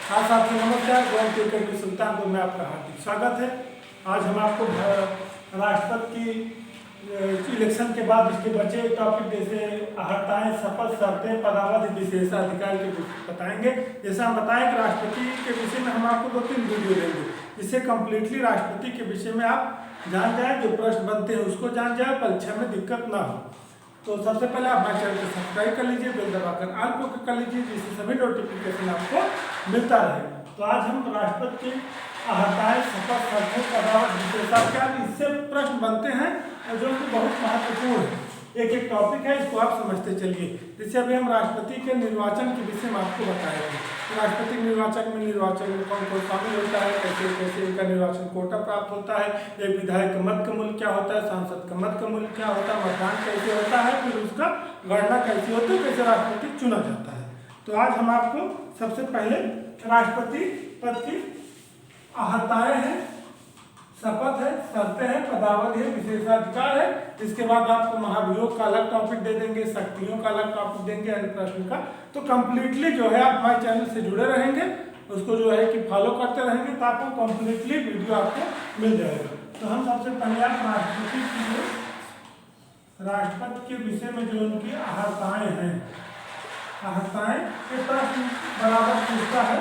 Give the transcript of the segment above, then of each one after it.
हाँ साथियों नमस्कार। गोल क्रिकेट में सुल्तानपुर में आपका हार्दिक स्वागत है। आज हम आपको राष्ट्रपति की इलेक्शन के बाद इसके बचे टॉपिक जैसे हड़ताएं, शपथ, शर्तें, पदावधि, विशेषाधिकार के बताएंगे। जैसा हम बताएं कि राष्ट्रपति के विषय में हम आपको 2-3 वीडियो देंगे, जिससे कम्प्लीटली राष्ट्रपति के विषय में आप जान जाए, जो प्रश्न बनते हैं उसको जान जाए, परीक्षा में दिक्कत ना हो। तो सबसे पहले आप हमारे चैनल को सब्सक्राइब कर लीजिए, बेल दबाकर ऑल को क्लिक कर लीजिए, जिससे सभी नोटिफिकेशन आपको मिलता रहे। तो आज हम राष्ट्रपति की हड़ताएं, शपथ, शर्तें, पदावधि, विशेषाधिकार, इससे प्रश्न बनते हैं जो कि बहुत महत्वपूर्ण है। एक एक टॉपिक है, इसको आप समझते चलिए। जैसे अभी हम राष्ट्रपति के निर्वाचन के विषय में आपको बताए थे। राष्ट्रपति निर्वाचन में कौन कौन शामिल होता है, कैसे कैसे इनका निर्वाचन कोटा प्राप्त होता है, एक विधायक का मत का मूल्य क्या होता है, सांसद का मत का मूल्य क्या होता है, मतदान कैसे होता है, फिर उसका गणना कैसे होती है, कैसे राष्ट्रपति चुना जाता है। तो आज हम आपको सबसे पहले राष्ट्रपति पद की हड़ताएं हैं, शपथ है, शर्तें हैं, पदावधि है, विशेषाधिकार है। इसके बाद आपको महाभियोग का अलग टॉपिक दे देंगे, शक्तियों का अलग टॉपिक देंगे, अन्य प्रश्न का। तो कंप्लीटली जो है आप हमारे चैनल से जुड़े रहेंगे, उसको जो है कि फॉलो करते रहेंगे, तो आपको कंप्लीटली वीडियो आपको मिल जाएगा। तो हम सबसे पहले आप राष्ट्रपति के विषय में जो उनकी हड़ताएं हैं, हड़ताएं ये प्रश्न बराबर पूछता है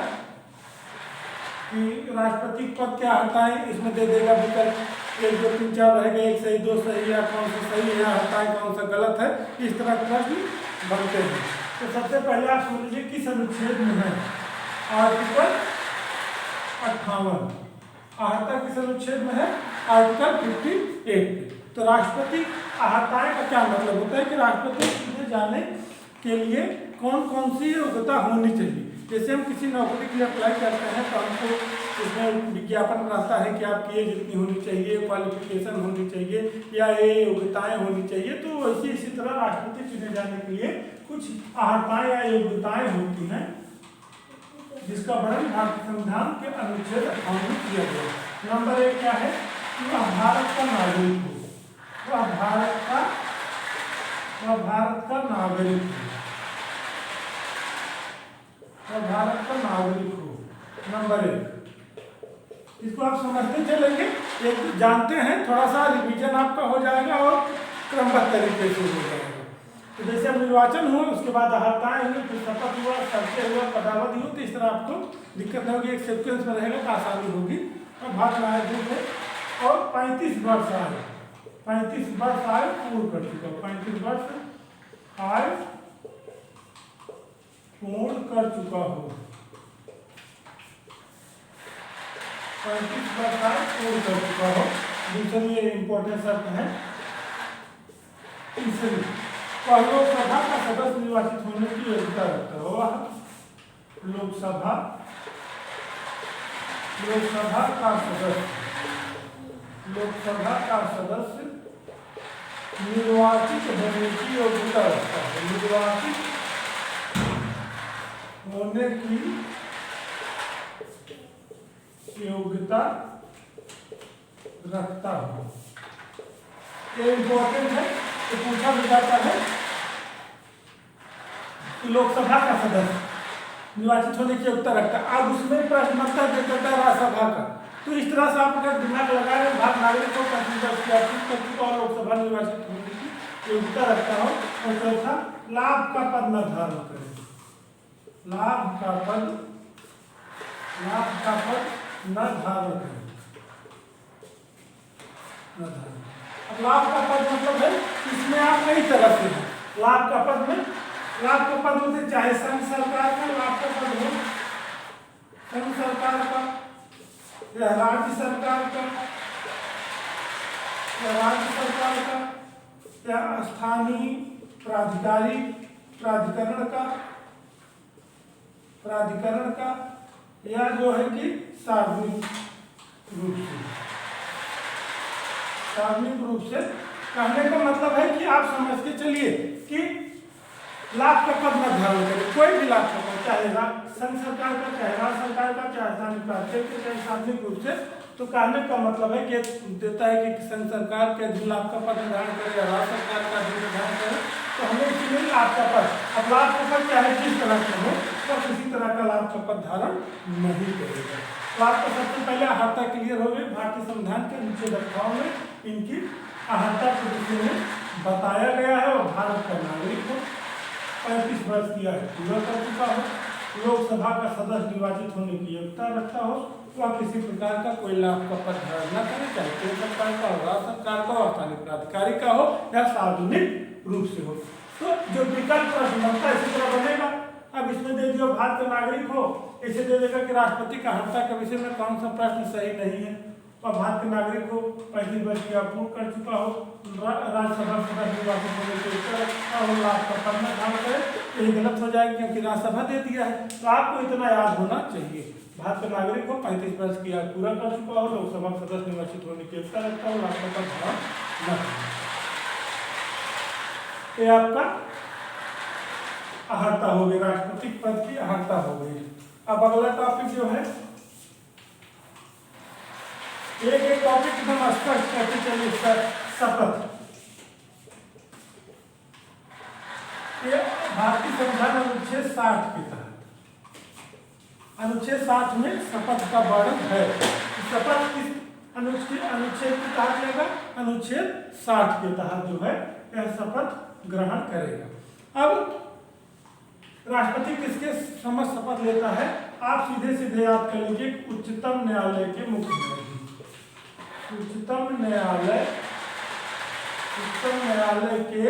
कि राष्ट्रपति पद क्या हड़ताएं, इसमें दे देगा विकल्प 1, 2, 3, 4 रहेगा, 1 सही, 2 सही, या कौन सा सही है, हड़ताएं कौन सा गलत है, इस तरह के प्रश्न बनते हैं। तो सबसे पहले आप सुन लीजिए किस अनुच्छेद में है। आर्टिकल 58 हड़ताएं किस अनुच्छेद में है, आर्टिकल 58। तो राष्ट्रपति हड़ताएं का क्या मतलब होता है कि राष्ट्रपति चुने जाने के लिए कौन कौन सी योग्यता होनी चाहिए। जैसे हम किसी नौकरी के लिए अप्लाई करते हैं तो हमको इसमें विज्ञापन रहता है कि आपकी एज इतनी होनी चाहिए, क्वालिफिकेशन होनी चाहिए, या ये योग्यताएं होनी चाहिए। तो वैसे इसी तरह राष्ट्रपति चुने जाने के लिए कुछ हड़ताएं या योग्यताएं होती हैं, जिसका वर्णन भारतीय संविधान के अनुच्छेद 58 में किया गया। नंबर 1 क्या है कि वह भारत का नागरिक हो, वह भारत का नागरिक हो, भारत का नागरिक हो। नंबर 1 इसको आप समझते चलेंगे, एक जानते हैं, थोड़ा सा रिवीजन आपका हो जाएगा और क्रमबद्ध तरीके से हो जाएगा। तो जैसे अब निर्वाचन हुआ, उसके बाद हड़ताएं हुई, फिर शपथ हुआ, शर्तें हुआ, पदावधि हुई, तो इस तरह आपको दिक्कत नहीं होगी, एक सीक्वेंस में रहेगा तो आसानी होगी। और भारत नागरिक है और 35 वर्ष आए, 35 वर्ष आए पूर्ण कर चुका, 35 वर्ष आए पूर्ण कर चुका हो, 35 वर्ष आए पूर्ण कर चुका हो। दूसरी ये इंपॉर्टेंट शर्त है, तीसरी वह लोकसभा का सदस्य निर्वाचित होने की योग्यता रखता हो, वह लोकसभा का सदस्य निर्वाचित होने की योग्यता रखता है, निर्वाचित होने की योग्यता रखता हो। ये इंपॉर्टेंट है, तो पूछा भी जाता है कि लोकसभा का सदस्य निर्वाचित होने की योग्यता रखता है। अब उसमें प्रश्न बनता है राज्यसभा का, तो इस तरह से आप अगर दिमाग लगा रहे भारत नागरिक को कंसिडर किया और लोकसभा निर्वाचित होने की योग्यता रखता हो। और चौथा, लाभ का पद न धारण करे, लाभ का पद न धारण करें, अब लाभ का पद मतलब है इसमें आप कई तरह से हैं। लाभ का पद होते चाहे संघ सरकार का लाभ का पद हो, संघ सरकार का या राज्य सरकार का या स्थानीय प्राधिकरण का या जो है कि सार्वजनिक रूप से। कहने का मतलब है कि आप समझ के चलिए कि लाभ का पद न धारण करें, कोई भी लाभ का पद, चाहे संघ सरकार का, चाहे राज्य सरकार का, चाहे स्थानीय प्राधिकरण का, चाहे सार्वजनिक रूप से। तो कहने का मतलब है कि देता है कि संघ सरकार के अधीन लाभ का पद निर्धारण करे या राज्य सरकार का अधीन निर्धारण करे, तो हमें इसलिए लाभ का पद। अब लाभ का पद चाहे किस तरह से हो, वह किसी तरह का लाभ शपथ धारण नहीं करेगा। तो आपको सबसे पहले अहर्ता क्लियर हो गई। भारतीय संविधान के अनुच्छेद 58 में इनकी अहर्ता के विषय में बताया गया है। और भारत का नागरिक हो, 35 वर्ष की आयु पूरा कर चुका हो, लोकसभा का सदस्य निर्वाचित होने की योग्यता रखता हो, वह किसी प्रकार का कोई लाभ का पद धारण न करे, चाहे केंद्र सरकार का हो, राज्य सरकार का हो, स्थानीय प्राधिकारी का हो या सार्वजनिक रूप से हो। तो जो विकल्प प्रश्न बनता है इसी तरह बनेगा। अब इसमें दे दियो भारत का नागरिक हो, इसे दे देगा कि राष्ट्रपति का अहर्ता के विषय में कौन सा प्रश्न सही नहीं है। और भारत के नागरिक हो, 35 वर्ष की आयु पूर्ण कर चुका हो, राज्यसभा सदस्य निर्वाचित होने के उत्तर लाभ का पद न धारण करे, यही गलत हो जाएगा क्योंकि राज्यसभा दे दिया है। तो आपको इतना याद होना चाहिए, भारत का नागरिक हो, 35 वर्ष की आयु पूरा कर चुका हो, लोकसभा सदस्य निर्वाचित होने की योग्यता रखता हो, लाभ का पद धारण न करे। ये आपका अहर्ता हो गई, राष्ट्रपति पद की अहर्ता हो गई। अब अगला टॉपिक जो है, एक टॉपिक एकदम स्पष्ट करके चलिए, शपथ। ये भारतीय संविधान अनुच्छेद 60 के तहत, अनुच्छेद 60 में शपथ का वर्णन है। शपथ किस अनुच्छेद के तहत लेगा? अनुच्छेद 60 के तहत जो है यह शपथ ग्रहण करेगा। अब राष्ट्रपति किसके समक्ष शपथ लेता है? आप सीधे सीधे याद कर लीजिए, उच्चतम न्यायालय के मुख्य न्यायाधीश, उच्चतम न्यायालय के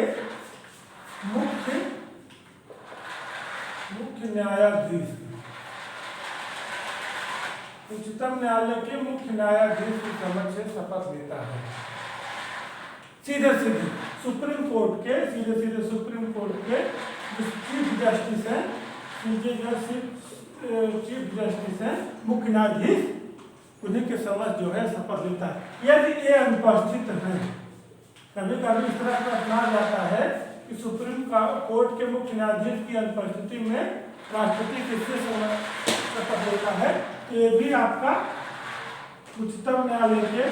मुख्य न्यायाधीश, उच्चतम न्यायालय के मुख्य न्यायाधीश के समक्ष शपथ लेता है। सीधे सीधे सुप्रीम कोर्ट के चीफ जस्टिस है, चीफ जस्टिस है, मुख्य न्यायाधीश, उन्हीं के समक्ष जो है शपथ लेता है। यदि ये अनुपस्थित है, कभी कभी इस तरह प्रश्न आ जाता है कि सुप्रीम कोर्ट के मुख्य न्यायाधीश की अनुपस्थिति में राष्ट्रपति किसके समक्ष शपथ लेता है, तो ये भी आपका उच्चतम न्यायालय के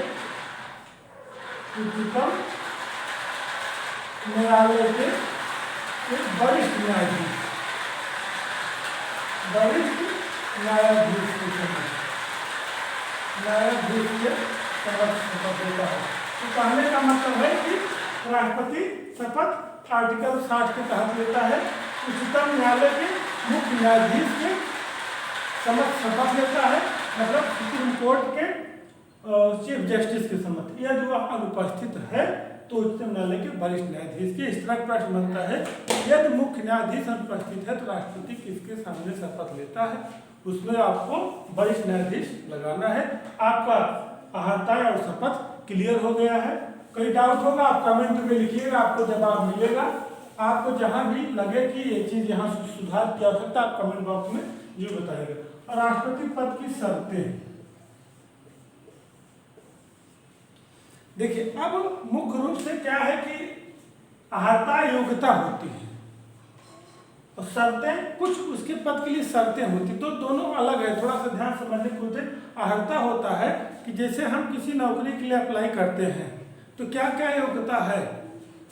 वरिष्ठ न्यायाधीश के समक्ष शपथ देता है। तो कहने का मतलब है कि राष्ट्रपति शपथ आर्टिकल 60 के तहत लेता है, उच्चतम न्यायालय के मुख्य न्यायाधीश के समक्ष शपथ लेता है, मतलब सुप्रीम कोर्ट के चीफ जस्टिस के समक्ष। यदि वह अनुपस्थित है तो उच्चतम न्यायालय के वरिष्ठ न्यायाधीश के। इस तरह प्रश्न बनता है, यदि मुख्य न्यायाधीश अनुपस्थित है तो राष्ट्रपति किसके सामने शपथ लेता है? उसमें आपको वरिष्ठ न्यायाधीश लगाना है। आपका अहर्ता और शपथ क्लियर हो गया है। कोई डाउट होगा आप कमेंट में लिखिएगा, आपको जवाब मिलेगा। आपको जहां भी लगे कि ये चीज यहाँ सुधार की आवश्यकता, आप कमेंट बॉक्स में ये बताइएगा। और राष्ट्रपति पद की शर्तें देखिए, अब मुख्य रूप से क्या है कि अहर्ता योग्यता होती है और शर्तें कुछ उसके पद के लिए शर्तें होती, तो दोनों अलग है। थोड़ा सा ध्यान समझने को दे। अहर्ता होता है कि जैसे हम किसी नौकरी के लिए अप्लाई करते हैं तो क्या क्या योग्यता है,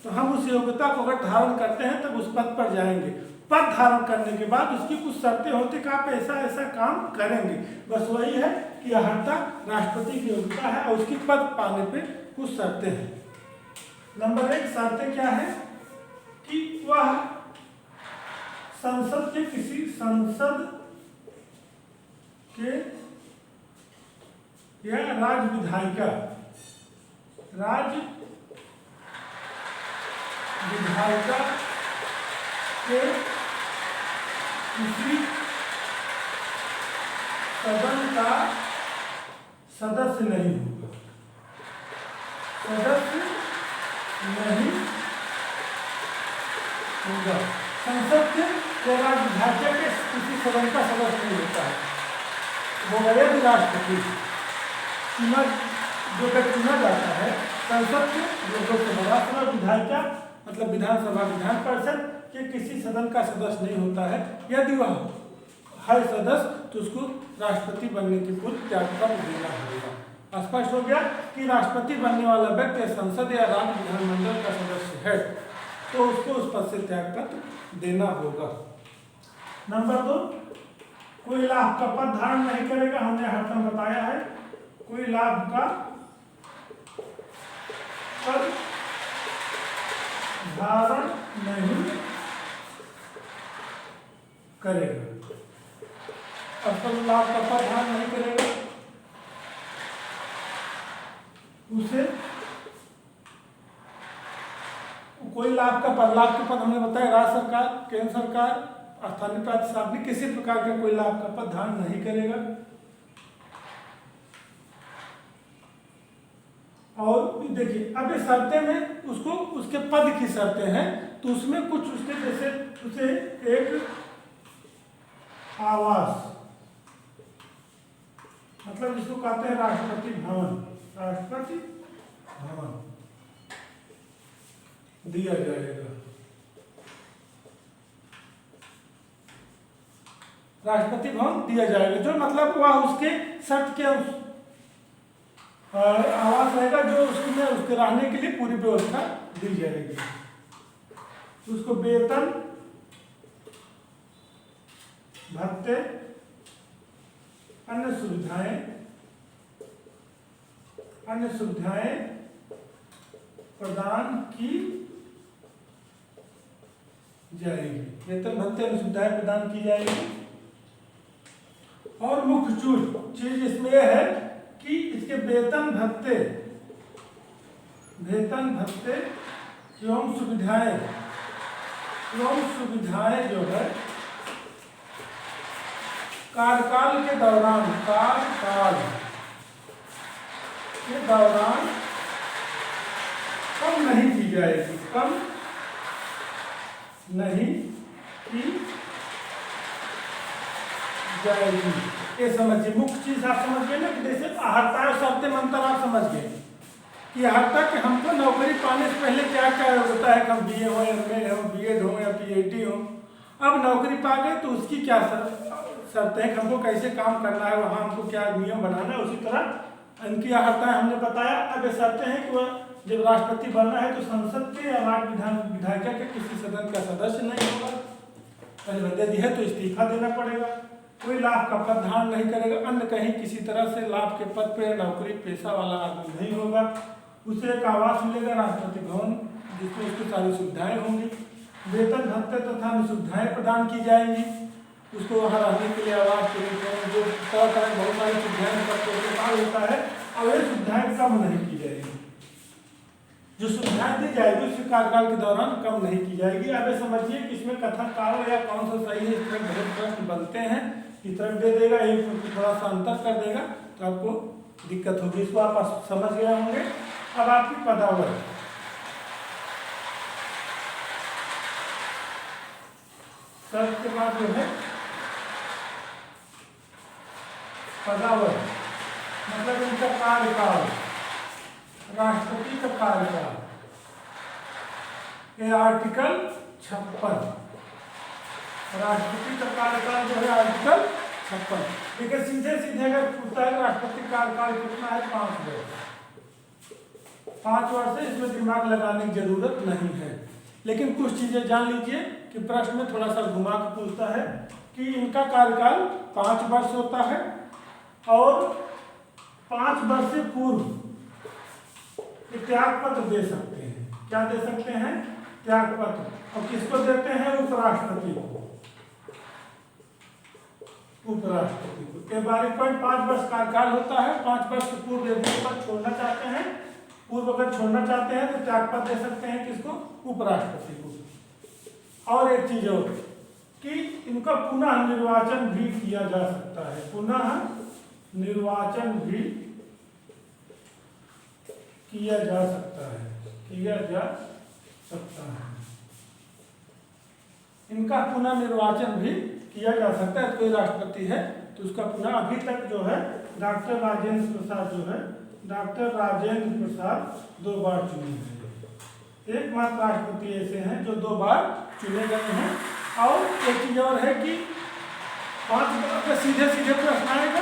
तो हम उस योग्यता को अगर धारण करते हैं तब उस पद पर जाएंगे। पद धारण करने के बाद उसकी कुछ शर्तें होती कि आप ऐसा ऐसा काम करेंगे। बस वही है कि अहर्ता राष्ट्रपति की योग्यता है और उसकी पद पाने पे कुछ शर्तें हैं। नंबर 1 शर्तें क्या है कि वह संसद के किसी या राज्य विधायिका के किसी सदन का सदस्य नहीं होगा, संसद के या राज्य विधायिका के किसी सदन का सदस्य नहीं होता है। वो यदि राष्ट्रपति चुना जाता है संसद के लोकसभा विधायिका मतलब विधानसभा विधान परिषद के किसी सदन का सदस्य नहीं होता है, यदि वह है सदस्य तो उसको राष्ट्रपति बनने की पूर्व त्यागपत्र देना होगा। स्पष्ट हो गया कि राष्ट्रपति बनने वाला व्यक्ति संसद या राज्य विधानमंडल का सदस्य है तो उसको उस पद से त्यागपत्र देना होगा। नंबर 2 कोई लाभ का पद धारण नहीं करेगा, हमने हर समय बताया है। कोई लाभ का पद धारण नहीं करेगा, असल लाभ का पद धारण नहीं करेगा, उसे कोई लाभ का पद हमने बताया राज्य सरकार, केंद्र सरकार, स्थानीय प्रशासनिक किसी प्रकार का कोई लाभ का पद धारण नहीं करेगा। और देखिए अब ये शर्तें में उसको उसके पद की शर्तें हैं, तो उसमें कुछ उसके जैसे उसे एक आवास, मतलब जिसको कहते हैं राष्ट्रपति भवन, राष्ट्रपति भवन दिया जाएगा। राष्ट्रपति भवन दिया जाएगा, जो मतलब वह उसके शर्त के आवास रहेगा, जो उसमें उसके रहने के लिए पूरी व्यवस्था दी जाएगी। उसको वेतन भत्ते अन्य सुविधाएं प्रदान की जाएगी, वेतन भत्ते अन्य सुविधाएं प्रदान की जाएगी। और मुख्य चीज इसमें यह है कि इसके वेतन भत्ते एवं सुविधाएं जो है कार्यकाल के दौरान कम नहीं की जाएगी, कम नहीं की जाएगी। ये समझिए, मुख्य चीज आप समझ गए ना, कि जैसे अहर्ता और शर्तें में अंतर आप समझ गए कि अहर्ता कि हमको नौकरी पाने से पहले क्या क्या होता है, हम BA हो, MA हो, BEd हो या PhD हो। अब नौकरी पा गए तो उसकी क्या शर्तें हैं, हमको कैसे काम करना है, वहाँ हमको क्या नियम बनाना है, उसी तरह इनकी अहर्ताएं हमने बताया। अब ये शर्तें हैं कि वह जब राष्ट्रपति बनना है तो संसद के या राज्य विधायिका के किसी सदन का सदस्य नहीं होगा, पहले यदि है तो इस्तीफा देना पड़ेगा। कोई लाभ का पद धारण नहीं करेगा, अन्य कहीं किसी तरह से लाभ के पद पर नौकरी पेशा वाला आदमी नहीं होगा। उसे एक आवास मिलेगा, राष्ट्रपति भवन, जिसमें उसकी सारी सुविधाएं होंगी। वेतन भत्ते तथा अन्य सुविधाएं प्रदान की जाएंगी, उसको वहाँ रहने के लिए आवास के लिए जो तरह तरह बहुत सारी सुविधाएं होता है, और ये सुविधाएं कम नहीं की जाएगी। जो सुविधाएं दी जाएगी उसके कार्यकाल के दौरान कम नहीं की जाएगी। अब ये समझिए कि इसमें कथन काल या कौन सा सही है, इस तरह बहुत प्रश्न बनते हैं, इस तरह दे देगा, एक थोड़ा सा अंतर कर देगा तो आपको दिक्कत होगी। इसको आप समझ गए होंगे। अब आपकी पदावली, शर्त के बाद जो है पदावली, मतलब इनका कार्यकाल, राष्ट्रपति का कार्यकाल, ये आर्टिकल 56, राष्ट्रपति का कार्यकाल जो है आर्टिकल 56। लेकिन सीधे सीधे अगर पूछता है राष्ट्रपति कार्यकाल कितना है, 5 वर्ष, 5 वर्ष से इसमें दिमाग लगाने की जरूरत नहीं है। लेकिन कुछ चीजें जान लीजिए कि प्रश्न में थोड़ा सा घुमा के पूछता है कि इनका कार्यकाल 5 वर्ष होता है, और 5 वर्ष से पूर्व त्याग पत्र दे सकते हैं। क्या दे सकते हैं? त्याग पत्र। और किसको देते हैं? उपराष्ट्रपति को, उपराष्ट्रपति को। 12.5 वर्ष कार्यकाल होता है, 5 वर्ष से पूर्व यदि पद छोड़ना चाहते हैं, पूर्व अगर छोड़ना चाहते हैं तो त्याग पत्र दे सकते हैं। किसको? उपराष्ट्रपति को। और एक चीज और कि इनका पुनः निर्वाचन भी किया जा सकता है, पुनः निर्वाचन भी किया जा सकता है, किया जा सकता है। इनका पुनः निर्वाचन भी किया जा सकता है। कोई राष्ट्रपति है तो उसका पुनः, अभी तक जो है डॉक्टर राजेंद्र प्रसाद जो है, डॉक्टर राजेंद्र प्रसाद 2 बार चुने गए, एकमात्र राष्ट्रपति ऐसे हैं जो 2 बार चुने गए हैं। और एक चीज और है कि 5 वर्ष का सीधे सीधे प्रश्न आएगा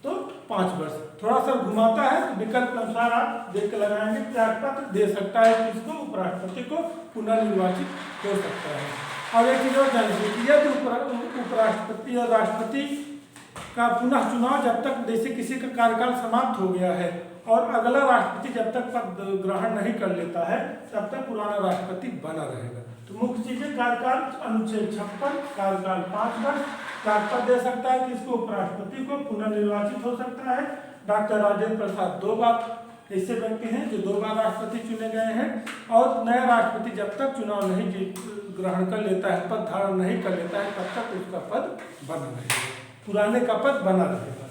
तो 5 वर्ष, थोड़ा सा घुमाता है तो विकल्प अनुसार आप देख कर लगाएंगे। त्याग पत्र दे सकता है, किसको? उपराष्ट्रपति को, पुनः निर्वाचित हो सकता है। और एक चीज और जान लीजिए कि यदि उपराष्ट्रपति और राष्ट्रपति का पुनः चुनाव जब तक जैसे किसी का कार्यकाल समाप्त हो गया है और अगला राष्ट्रपति जब तक पद ग्रहण नहीं कर लेता है तब तक पुराना राष्ट्रपति बना रहेगा। तो मुख्य चीजें कार्यकाल अनुच्छेद 56 कार्यकाल 5 वर्ष, कार्यकाल दे सकता है कि इसको उपराष्ट्रपति को पुनर्निर्वाचित हो सकता है। डॉक्टर राजेंद्र प्रसाद 2 बार ऐसे व्यक्ति हैं जो 2 बार राष्ट्रपति चुने गए हैं और नया राष्ट्रपति जब तक चुनाव नहीं ग्रहण कर लेता है, पद धारण नहीं कर लेता है, तब तक उसका पद बना रहेगा, पुराने का पद बना रहेगा।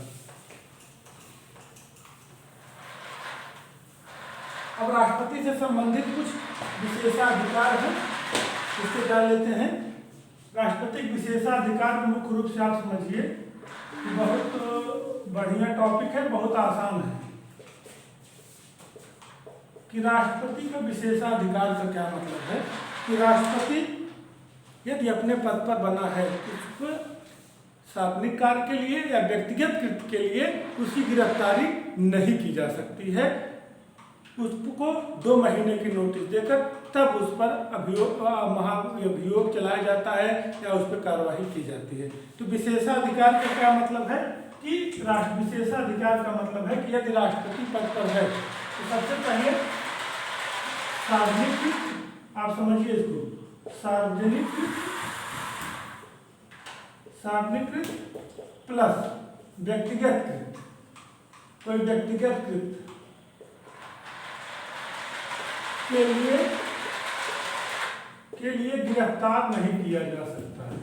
अब राष्ट्रपति से संबंधित कुछ विशेषाधिकार हैं, इसको जान लेते हैं। राष्ट्रपति के विशेषाधिकार मुख्य रूप से आप समझिए कि बहुत बढ़िया टॉपिक है, बहुत आसान है कि राष्ट्रपति का विशेषाधिकार का क्या मतलब है कि राष्ट्रपति यदि अपने पद पर बना है उसको सार्वजनिक कार्य के लिए या व्यक्तिगत कृत्य के लिए उसकी गिरफ्तारी नहीं की जा सकती है। उसको 2 महीने की नोटिस देकर तब उस पर अभियोग चलाया जाता है या उस पर कार्रवाई की जाती है। तो विशेषाधिकार का क्या मतलब है कि विशेषाधिकार का मतलब है कि यदि राष्ट्रपति पद पर है तो सबसे पहले सार्वजनिक, आप समझिए इसको, सार्वजनिक प्लस व्यक्तिगत कृत, कोई व्यक्तिगत कृत के लिए गिरफ्तार नहीं किया जा सकता है,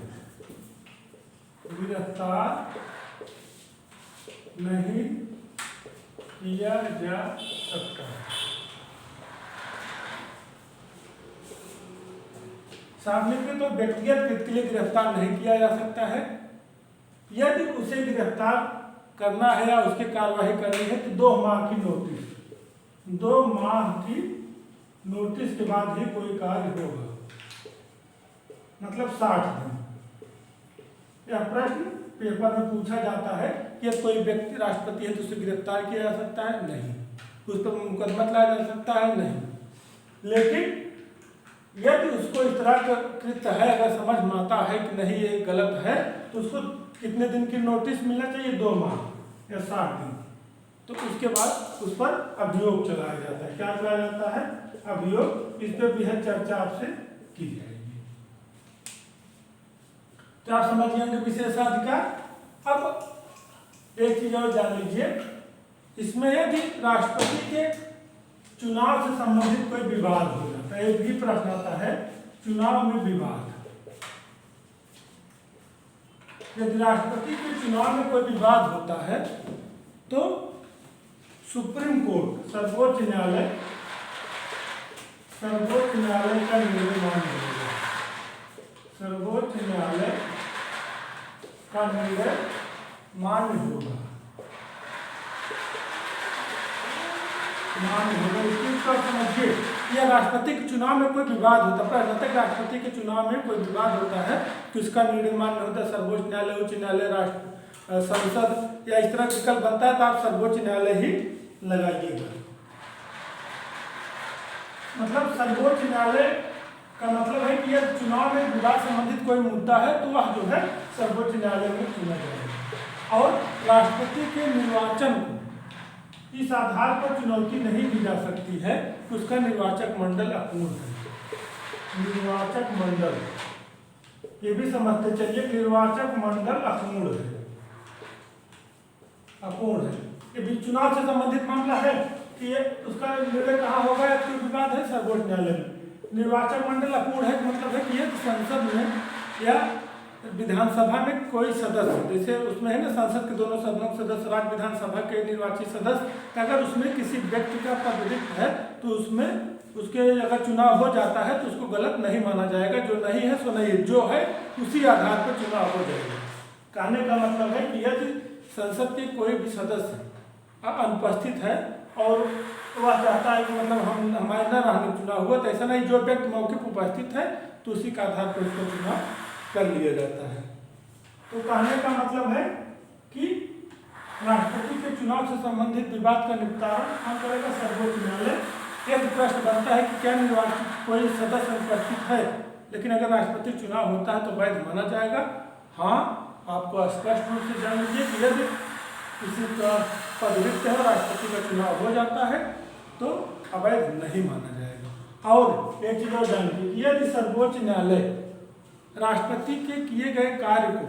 गिरफ्तार नहीं किया जा सकता है। सार्वजनिक तो व्यक्तिगत कृत्य के लिए गिरफ्तार नहीं किया जा सकता है। यदि उसे गिरफ्तार करना है या उसकी कार्रवाई करनी है तो 2 माह की नोटिस, 2 माह की नोटिस के बाद ही कोई कार्य होगा, मतलब 60 दिन। यह प्रश्न पेपर में पूछा जाता है कि कोई व्यक्ति राष्ट्रपति है तो उसे गिरफ्तार किया जा सकता है, नहीं, उस पर मुकदमा चलाया जा सकता है, नहीं। लेकिन यदि उसको इस तरह का कृत्य है, अगर समझ में आता है कि नहीं ये गलत है, तो उसको कितने दिन की नोटिस मिलना चाहिए, 2 माह या 60 दिन। तो उसके बाद उस पर अभियोग चलाया जाता है। क्या चलाया जाता है? अभियोग। इस पर भी है चर्चा आपसे की जाएगी। तो आप समझ जाएंगे विशेषाधिकार। अब एक चीज और जान लीजिए, इसमें यदि राष्ट्रपति के चुनाव से संबंधित कोई विवाद हो जाता है, एक भी प्रश्न आता है चुनाव में विवाद, यदि राष्ट्रपति के चुनाव में कोई विवाद होता है तो सुप्रीम कोर्ट, सर्वोच्च न्यायालय का निर्णय मान्य होगा, सर्वोच्च न्यायालय का निर्णय मान्य होगा, समझिए या राष्ट्रपति के चुनाव में कोई विवाद होता है, तक राष्ट्रपति के चुनाव में कोई विवाद होता है तो इसका निर्णय मान्य होता है सर्वोच्च न्यायालय, उच्च न्यायालय, राष्ट्र संसद, या इस तरह विकल्प बनता है तो आप सर्वोच्च न्यायालय ही लगाइएगा। मतलब सर्वोच्च न्यायालय का मतलब है कि यदि चुनाव में विवाद संबंधित कोई मुद्दा है तो वह जो है सर्वोच्च न्यायालय में चुना जाएगा। और राष्ट्रपति के निर्वाचन को इस आधार पर चुनौती नहीं दी जा सकती है कि उसका निर्वाचक मंडल अपूर्ण है। निर्वाचक मंडल, ये भी समझते चलिए, निर्वाचक मंडल अपूर्ण है, अपूर्ण है। ये भी चुनाव से संबंधित मामला है कि ये उसका निर्णय कहाँ होगा या कोई विवाद है सर्वोच्च न्यायालय में। निर्वाचक मंडल अपूर्ण है मतलब है कि ये संसद में या विधानसभा में कोई सदस्य, जैसे उसमें है ना संसद के दोनों सदनों के सदस्य, राज्य विधानसभा के निर्वाचित सदस्य, अगर उसमें किसी व्यक्ति का पद रिक्त है तो उसमें उसके अगर चुनाव हो जाता है तो उसको गलत नहीं माना जाएगा, जो नहीं है सो नहीं, जो है उसी आधार पर चुनाव हो जाएगा। कहने का मतलब है कि यदि संसद के कोई भी सदस्य अनुपस्थित है और वह चाहता है कि मतलब हमारे न रहने चुनाव हुआ, तो ऐसा नहीं, जो व्यक्ति मौके पर उपस्थित है तो उसी के आधार पर उसका चुनाव कर लिया जाता है। तो कहने का मतलब है कि राष्ट्रपति के चुनाव से संबंधित विवाद का निपटारा हम करेगा सर्वोच्च न्यायालय। एक प्रश्न बनता है कि क्या निर्वाचित कोई सदस्य उपस्थित है लेकिन अगर राष्ट्रपति चुनाव होता है तो वैध माना जाएगा। हाँ, आपको स्पष्ट रूप से जान लीजिए कि यदि किसी का पद रिक्त है और राष्ट्रपति का चुनाव हो जाता है तो अवैध नहीं माना जाएगा। और एक चीज और जान लीजिए कि यदि सर्वोच्च न्यायालय राष्ट्रपति के किए गए कार्य को,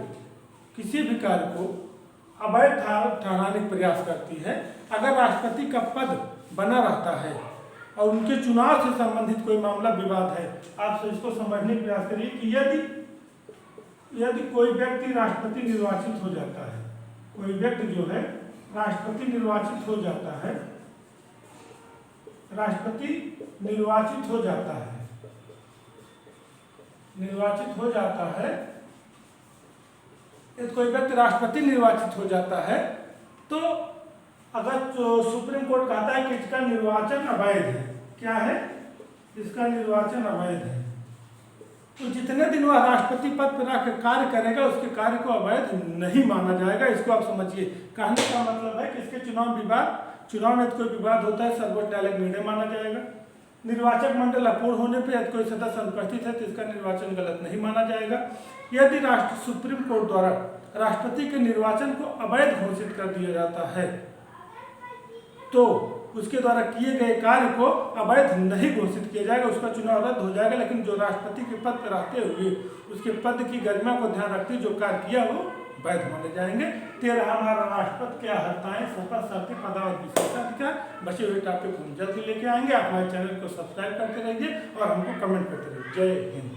किसी भी कार्य को अवैध ठहराने का प्रयास करती है, अगर राष्ट्रपति का पद बना रहता है और उनके चुनाव से संबंधित कोई मामला विवाद है, आप इसको समझने का प्रयास करिए कि यदि कोई व्यक्ति राष्ट्रपति निर्वाचित हो जाता है, कोई व्यक्ति जो है राष्ट्रपति निर्वाचित हो जाता है, राष्ट्रपति निर्वाचित हो जाता है, निर्वाचित हो जाता है, यदि कोई व्यक्ति राष्ट्रपति निर्वाचित हो जाता है तो अगर सुप्रीम कोर्ट कहता है कि इसका निर्वाचन अवैध है, क्या है, इसका निर्वाचन अवैध है, तो जितने दिन वह राष्ट्रपति पद पर रहकर कार्य करेगा उसके कार्य को अवैध नहीं माना जाएगा। इसको आप समझिए। कहने का मतलब है कि इसके चुनाव में कोई विवाद होता है, सर्वोच्च न्यायालय निर्णय माना जाएगा। निर्वाचक मंडल अपूर्ण होने पर यदि कोई सदस्य अनुपस्थित है तो इसका निर्वाचन गलत नहीं माना जाएगा। यदि सुप्रीम कोर्ट द्वारा राष्ट्रपति के निर्वाचन को अवैध घोषित कर दिया जाता है तो उसके द्वारा किए गए कार्य को अवैध नहीं घोषित किया जाएगा, उसका चुनाव रद्द हो जाएगा। लेकिन जो राष्ट्रपति के पद पर रहते हुए उसके पद की गरिमा को ध्यान रखते जो कार्य किया वो वैध माने जाएंगे। 13 हमारा राष्ट्रपति क्या हरताएं शपथ शर्तें पदावधि विशेषाधिकार। बचे हुए टॉपिक हम जल्दी लेके आएंगे। आप हमारे चैनल को सब्सक्राइब करते रहिए और हमको कमेंट करते रहिए। जय हिंद।